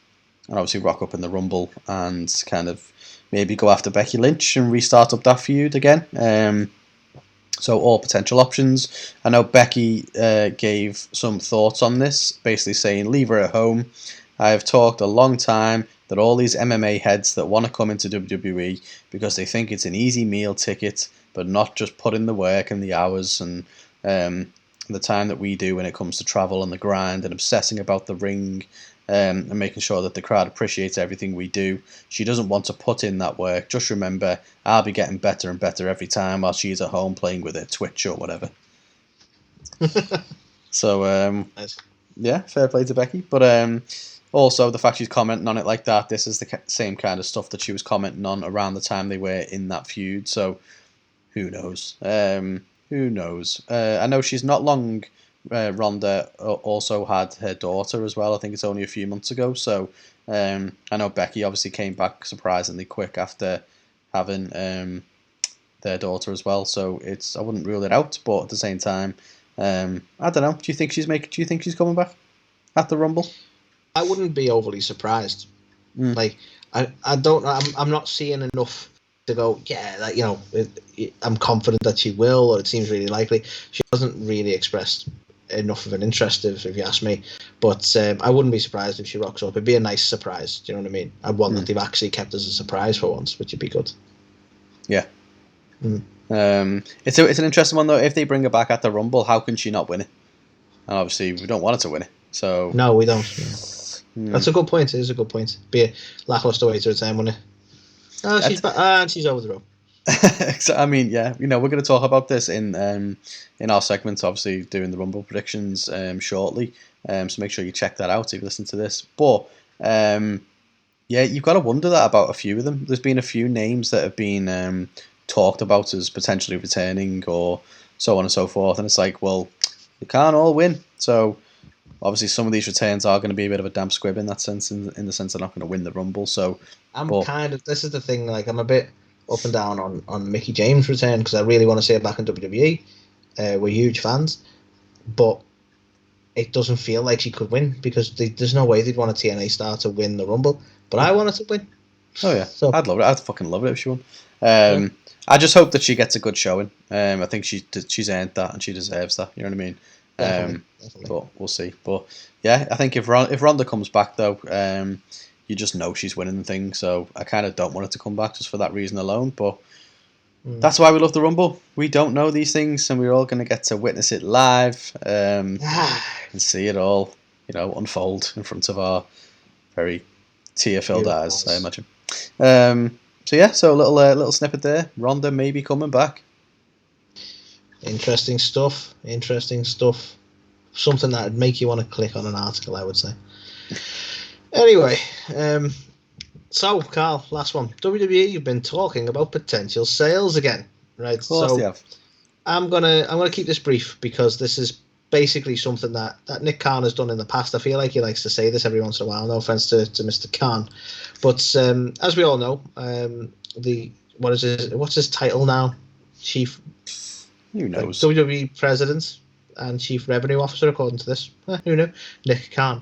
obviously rock up in the Rumble and kind of maybe go after Becky Lynch and restart up that feud again. So all potential options. I know Becky gave some thoughts on this, basically saying, leave her at home. I have talked a long time that all these MMA heads that want to come into WWE because they think it's an easy meal ticket, but not just put in the work and the hours and the time that we do when it comes to travel and the grind and obsessing about the ring and making sure that the crowd appreciates everything we do. She doesn't want to put in that work. Just remember, I'll be getting better and better every time while she's at home playing with her Twitch or whatever. So, nice. Yeah, fair play to Becky. But also, the fact she's commenting on it like that, this is the same kind of stuff that she was commenting on around the time they were in that feud. So, who knows? Who knows? I know she's not long... Ronda also had her daughter as well. I think it's only a few months ago. So I know Becky obviously came back surprisingly quick after having their daughter as well. So I wouldn't rule it out, but at the same time, I don't know. Do you think she's coming back at the Rumble? I wouldn't be overly surprised. Like, I don't. I'm not seeing enough to go. Yeah, that, you know, I'm confident that she will, or it seems really likely. She hasn't really expressed enough of an interest, if you ask me. But I wouldn't be surprised if she rocks up. It'd be a nice surprise. Do you know what I mean? I'd want that they've actually kept as a surprise for once, which would be good. Yeah. It's an interesting one though. If they bring her back at the Rumble, how can she not win it? And obviously, we don't want her to win it. So no, we don't. No. That's a good point. It is a good point. Be a lackluster way to return, wouldn't it? Oh, she's back, and she's over the rope. I mean, yeah, you know, we're going to talk about this in our segment, obviously doing the Rumble predictions shortly. So make sure you check that out if you listen to this. But yeah, you've got to wonder that about a few of them. There's been a few names that have been talked about as potentially returning or so on and so forth, and it's like, well, you can't all win. So obviously some of these returns are going to be a bit of a damp squib in that sense, in the sense they're not going to win the Rumble. So this is the thing, like, I'm a bit up and down on Mickie James' return, because I really want to see her back in WWE. We're huge fans, but it doesn't feel like she could win, because there's no way they'd want a TNA star to win the Rumble. But I want her to win. Oh yeah, so I'd love it. I'd fucking love it if she won. I just hope that she gets a good showing. I think she's earned that and she deserves that. You know what I mean? Definitely. But we'll see. But yeah, I think if Ronda comes back though, you just know she's winning the thing. So I kind of don't want her to come back just for that reason alone. But that's why we love the Rumble. We don't know these things, and we're all going to get to witness it live and see it all, you know, unfold in front of our very tear-filled eyes, I imagine. So yeah, so a little snippet there. Ronda may be coming back. Interesting stuff. Something that would make you want to click on an article, I would say. Anyway, so Carl, last one. WWE, you've been talking about potential sales again, right? Of course they have. I'm gonna keep this brief, because this is basically something that Nick Khan has done in the past. I feel like he likes to say this every once in a while. No offense to Mr. Khan, but as we all know, what's his title now? Chief. Who knows? WWE President and Chief Revenue Officer, according to this. Who knew? Nick Khan.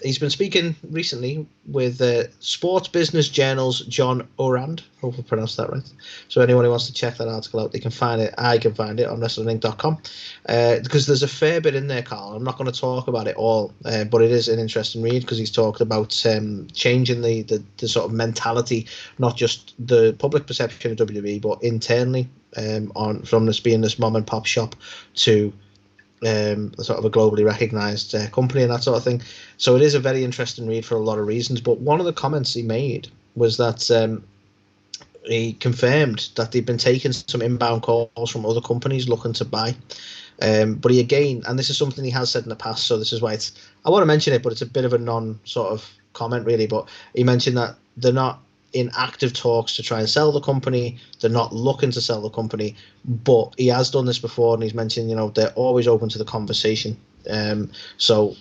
He's been speaking recently with Sports Business Journal's John Orand. Hope I pronounced that right. So anyone who wants to check that article out, they can find it. I can find it on WrestlingInc.com, because there's a fair bit in there, Carl. I'm not going to talk about it all, but it is an interesting read, because he's talked about changing the sort of mentality, not just the public perception of WWE, but internally, from this being this mom and pop shop to sort of a globally recognized company and that sort of thing. So it is a very interesting read for a lot of reasons. But one of the comments he made was that he confirmed that they've been taking some inbound calls from other companies looking to buy. But he again, and this is something he has said in the past, so this is why I want to mention it, but it's a bit of a non sort of comment really. But he mentioned that they're not in active talks to try and sell the company. They're not looking to sell the company, but he has done this before, and he's mentioned, you know, they're always open to the conversation. So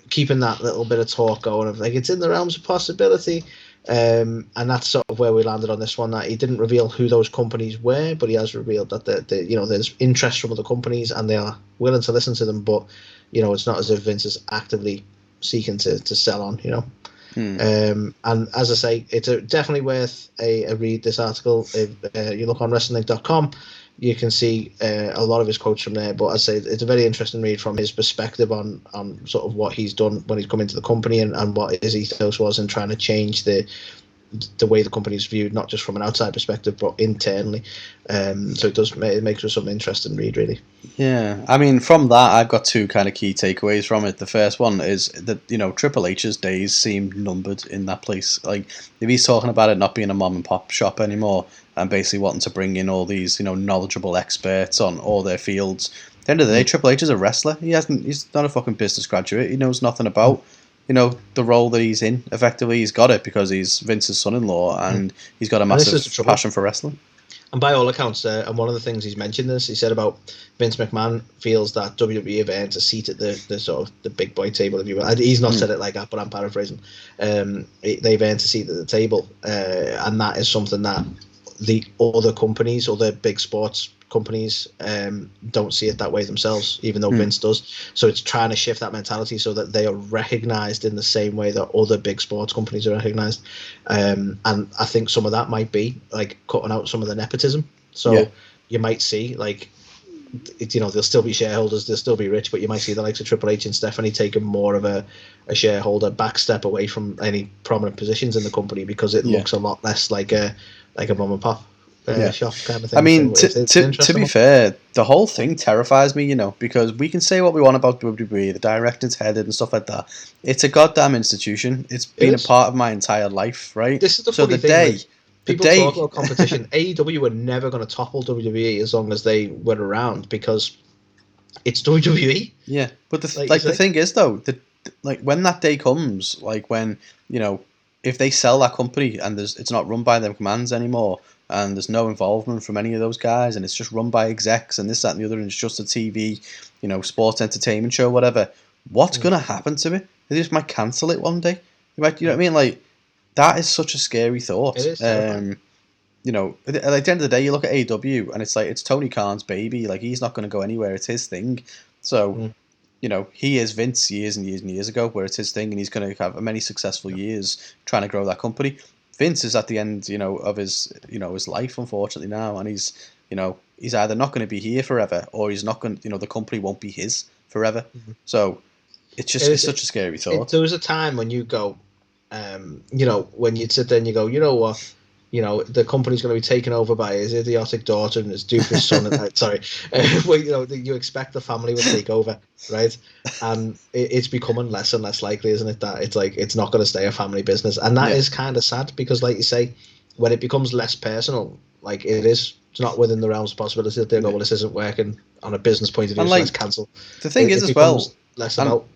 keeping that little bit of talk going of like, it's in the realms of possibility. And that's sort of where we landed on this one, that he didn't reveal who those companies were, but he has revealed that you know, there's interest from other companies and they are willing to listen to them, but you know, it's not as if Vince is actively seeking to sell on, you know. And as I say, it's definitely worth a read, this article. If you look on WrestlingLink.com, you can see a lot of his quotes from there. But I say it's a very interesting read from his perspective on sort of what he's done when he's come into the company and what his ethos was in trying to change the way the company's viewed, not just from an outside perspective, but internally. So it makes for some interesting read, really. Yeah, I mean, from that, I've got two kind of key takeaways from it. The first one is that, you know, Triple H's days seem numbered in that place. Like, if he's talking about it not being a mom and pop shop anymore and basically wanting to bring in all these, you know, knowledgeable experts on all their fields, at the end of the day, Triple H is a wrestler. He's not a fucking business graduate. He knows nothing about, you know, the role that he's in. Effectively, he's got it because he's Vince's son-in-law and he's got a massive passion for wrestling. And by all accounts, and one of the things he's mentioned this, he said about Vince McMahon feels that WWE have earned a seat at the sort of the big boy table, if you will. He's not said it like that, but I'm paraphrasing. They've earned a seat at the table, and that is something that the other companies, other big sports companies don't see it that way themselves, even though Vince does. So it's trying to shift that mentality so that they are recognized in the same way that other big sports companies are recognized. And I think some of that might be like cutting out some of the nepotism. So you might see like, they'll still be shareholders, they'll still be rich, but you might see the likes of Triple H and Stephanie taking more of a shareholder back step away from any prominent positions in the company, because it looks a lot less like a mom and pop shop kind of thing. I mean, to be fair, the whole thing terrifies me, because we can say what we want about WWE, the director's headed and stuff like that. It's a goddamn institution. It's been a part of my entire life, right? This is the funny thing. People talk about competition. AEW were never going to topple WWE as long as they were around, because it's WWE. Yeah, but the thing is though, when that day comes, like when if they sell that company and it's not run by them commands anymore, and there's no involvement from any of those guys, and it's just run by execs and this, that, and the other, and it's just a TV, sports entertainment show, whatever. What's gonna happen to it? They just might cancel it one day. You know what I mean? Like, that is such a scary thought. It is at the end of the day, you look at AEW and it's like, it's Tony Khan's baby. Like, he's not going to go anywhere. It's his thing. So, he is Vince years and years and years ago, where it's his thing, and he's going to have many successful years trying to grow that company. Vince is at the end, of his, his life, unfortunately now, and he's either not going to be here forever, or he's not going. The company won't be his forever. So, it's such a scary thought. There was a time when you go. When you sit there and you go, you know what, the company's going to be taken over by his idiotic daughter and his doofus son. Sorry, you expect the family will take over, right? And it's becoming less and less likely, isn't it? That it's not going to stay a family business, and that is kind of sad, because, like you say, when it becomes less personal, like it's not within the realms of possibility that they go, well, this isn't working on a business point of view, so let's cancel. The thing is, as well, less about.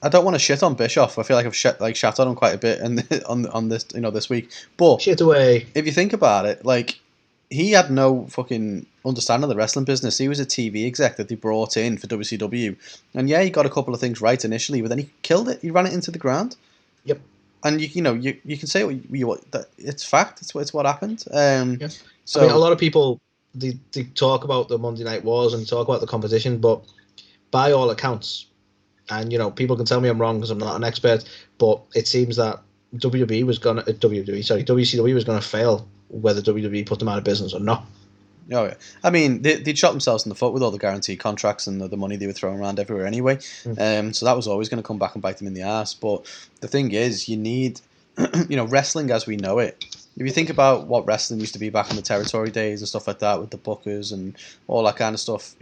I don't want to shit on Bischoff. I feel like I've shat on him quite a bit on this this week. But shit away. If you think about it, like, he had no fucking understanding of the wrestling business. He was a TV exec that they brought in for WCW, and he got a couple of things right initially, but then he killed it. He ran it into the ground. Yep. And you can say what you want. It's fact. It's what happened. So, I mean, a lot of people they talk about the Monday Night Wars and talk about the competition, but by all accounts. And people can tell me I'm wrong because I'm not an expert, but it seems that WCW was going to fail whether WWE put them out of business or not. Oh yeah, I mean they'd shot themselves in the foot with all the guaranteed contracts and the money they were throwing around everywhere anyway. So that was always going to come back and bite them in the ass. But the thing is, you need, wrestling as we know it. If you think about what wrestling used to be back in the territory days and stuff like that, with the bookers and all that kind of stuff,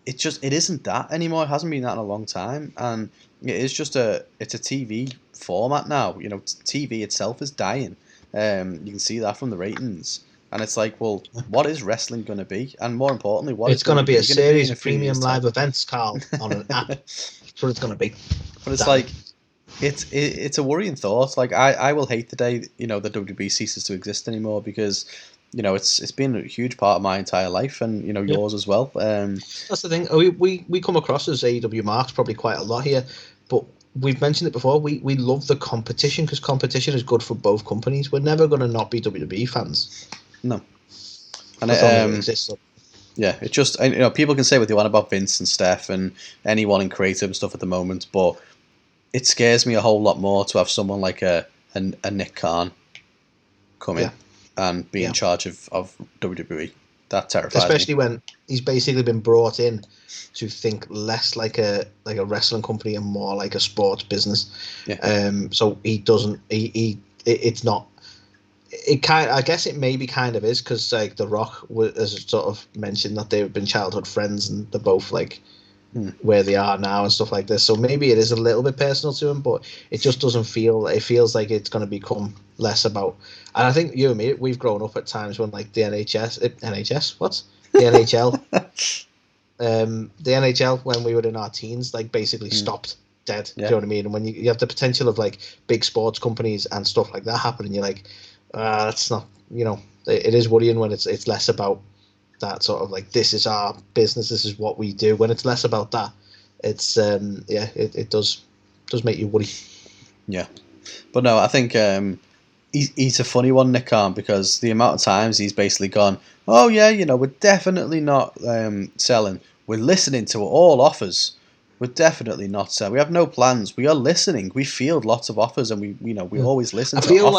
it isn't that anymore. It hasn't been that in a long time, and it is just it's a TV format now. TV itself is dying. You can see that from the ratings, and it's like, well, what is wrestling going to be? And more importantly, it's going to be a series of premium live events, Carl, on an app. That's what it's going to be. But it's like, it's a worrying thought. Like, I will hate the day the WWE ceases to exist anymore, because it's been a huge part of my entire life, and yours as well. That's the thing. We come across as AEW marks probably quite a lot here, but we've mentioned it before. We love the competition, because competition is good for both companies. We're never going to not be WWE fans. No, and it exists. Yeah, it just people can say what they want about Vince and Steph and anyone in creative and stuff at the moment, but it scares me a whole lot more to have someone like a Nick Khan come in and be in charge of WWE. That terrifies me. Especially when he's basically been brought in to think less like a wrestling company and more like a sports business. Yeah. So he doesn't. It's not. I guess it maybe kind of is, because like The Rock has sort of mentioned that they've been childhood friends and they're both like where they are now and stuff like this. So maybe it is a little bit personal to him, but it just doesn't feel. It feels like it's going to become less about. And I think you and me, we've grown up at times when like the NHL, the NHL when we were in our teens, like basically stopped dead. Yeah. Do you know what I mean? And when you have the potential of like big sports companies and stuff like that happening, you're like, that's not. It is worrying when it's less about that sort of like, this is our business, this is what we do. When it's less about that, it's it does make you worry. Yeah, but no, I think he's a funny one, Nick Khan, because the amount of times he's basically gone, oh yeah, we're definitely not selling. We're listening to all offers. We're definitely not selling. We have no plans. We are listening. We field lots of offers, and we always listen to offers. I feel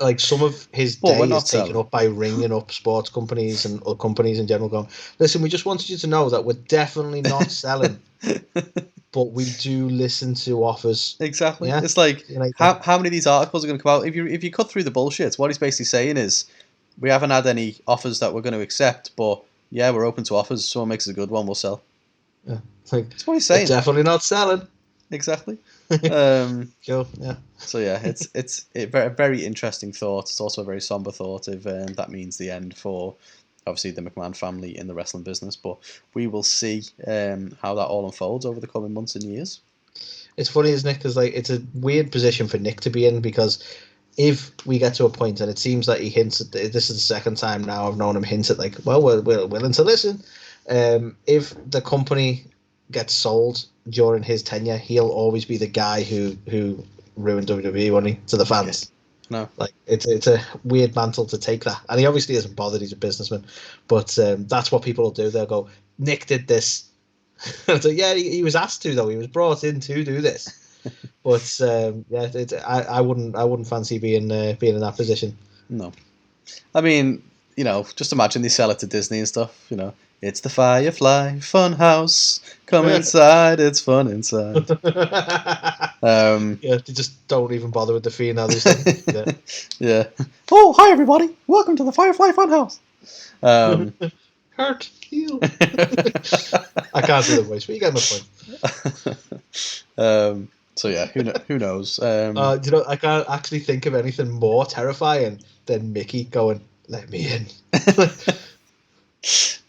like some of his day is taken up by ringing up sports companies and or companies in general going, listen, we just wanted you to know that we're definitely not selling, but we do listen to offers. Exactly. Yeah? It's like, how many of these articles are going to come out? If you cut through the bullshit, what he's basically saying is, we haven't had any offers that we're going to accept, but yeah, we're open to offers. Someone makes a good one, we'll sell. Yeah, that's what he's saying. Definitely not selling. Exactly. Sure. Yeah. So yeah, it's a very interesting thought. It's also a very somber thought if that means the end for obviously the McMahon family in the wrestling business. But we will see how that all unfolds over the coming months and years. It's funny, isn't it? Because it's a weird position for Nick to be in, because if we get to a point, and it seems that he hints at this is the second time now I've known him hint at we're willing to listen. If the company gets sold during his tenure, he'll always be the guy who ruined WWE, won't he, to the fans? No, it's a weird mantle to take that, and he obviously isn't bothered. He's a businessman, but that's what people will do. They'll go, Nick did this. So yeah, he was asked to, though. He was brought in to do this. But I wouldn't fancy being in that position. No, I mean, just imagine they sell it to Disney and stuff. It's the Firefly Funhouse. Come inside, it's fun inside. They just don't even bother with the fee now. Yeah. Oh, hi everybody! Welcome to the Firefly Funhouse. Hurt, heal. I can't do the voice, but you get my point. So yeah, who knows? I can't actually think of anything more terrifying than Mickey going, "Let me in."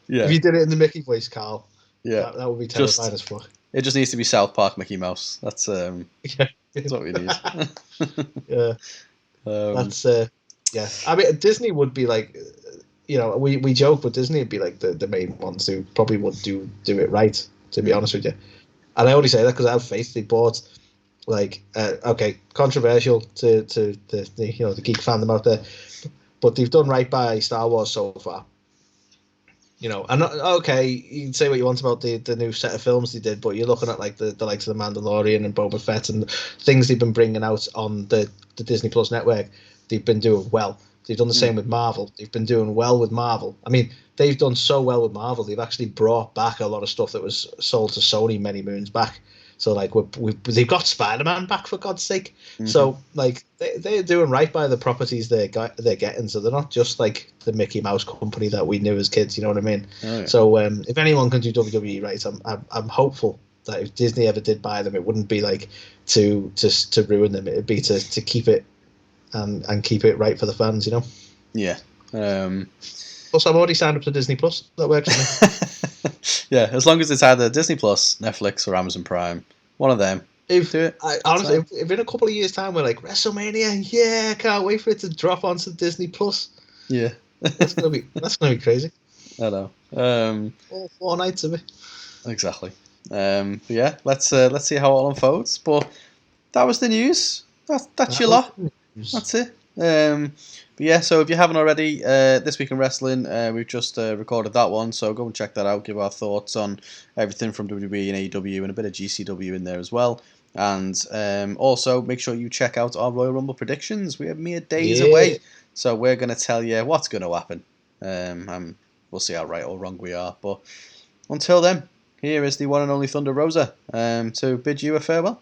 Yeah. If you did it in the Mickey voice, Carl, yeah, that would be terrifying as fuck. It just needs to be South Park Mickey Mouse. That's that's what we need. Yeah. That's yeah. I mean, Disney would be like, we joke, but Disney would be like the main ones who probably would do it right. To be honest with you, and I only say that because I have faith. They bought controversial to the geek fandom out there, but they've done right by Star Wars so far. And you can say what you want about the new set of films they did, but you're looking at the likes of the Mandalorian and Boba Fett and things they've been bringing out on the Disney Plus network. They've been doing well. They've done the same with Marvel. They've been doing well with Marvel. I mean, they've done so well with Marvel. They've actually brought back a lot of stuff that was sold to Sony many moons back. So they've got Spider-Man back, for God's sake. Mm-hmm. So they're doing right by the properties they're getting. So they're not just like the Mickey Mouse company that we knew as kids. You know what I mean? Oh, yeah. So if anyone can do WWE right, I'm hopeful that if Disney ever did buy them, it wouldn't be like to ruin them. It'd be to keep it and keep it right for the fans. Yeah. Plus, I'm already signed up to Disney Plus. That works for me. Yeah, as long as it's either Disney Plus, Netflix, or Amazon Prime, one of them. Honestly, if in a couple of years' time we're like WrestleMania, yeah, can't wait for it to drop onto Disney Plus. Yeah, that's gonna be crazy. I know. All 4 nights of it. Exactly. Yeah, let's see how it all unfolds. But that was the news. That's your lot. That's it. But yeah, so if you haven't already, This Week in Wrestling, we've just recorded that one, so go and check that out, give our thoughts on everything from WWE and AEW and a bit of GCW in there as well. And also make sure you check out our Royal Rumble predictions. We are mere days away, so we're going to tell you what's going to happen. We'll see how right or wrong we are. But until then, here is the one and only Thunder Rosa to bid you a farewell.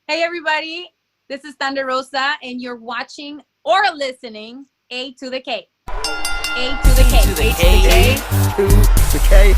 Hey everybody, this is Thunder Rosa, and you're watching or listening A2theK. A2theK. A2theK.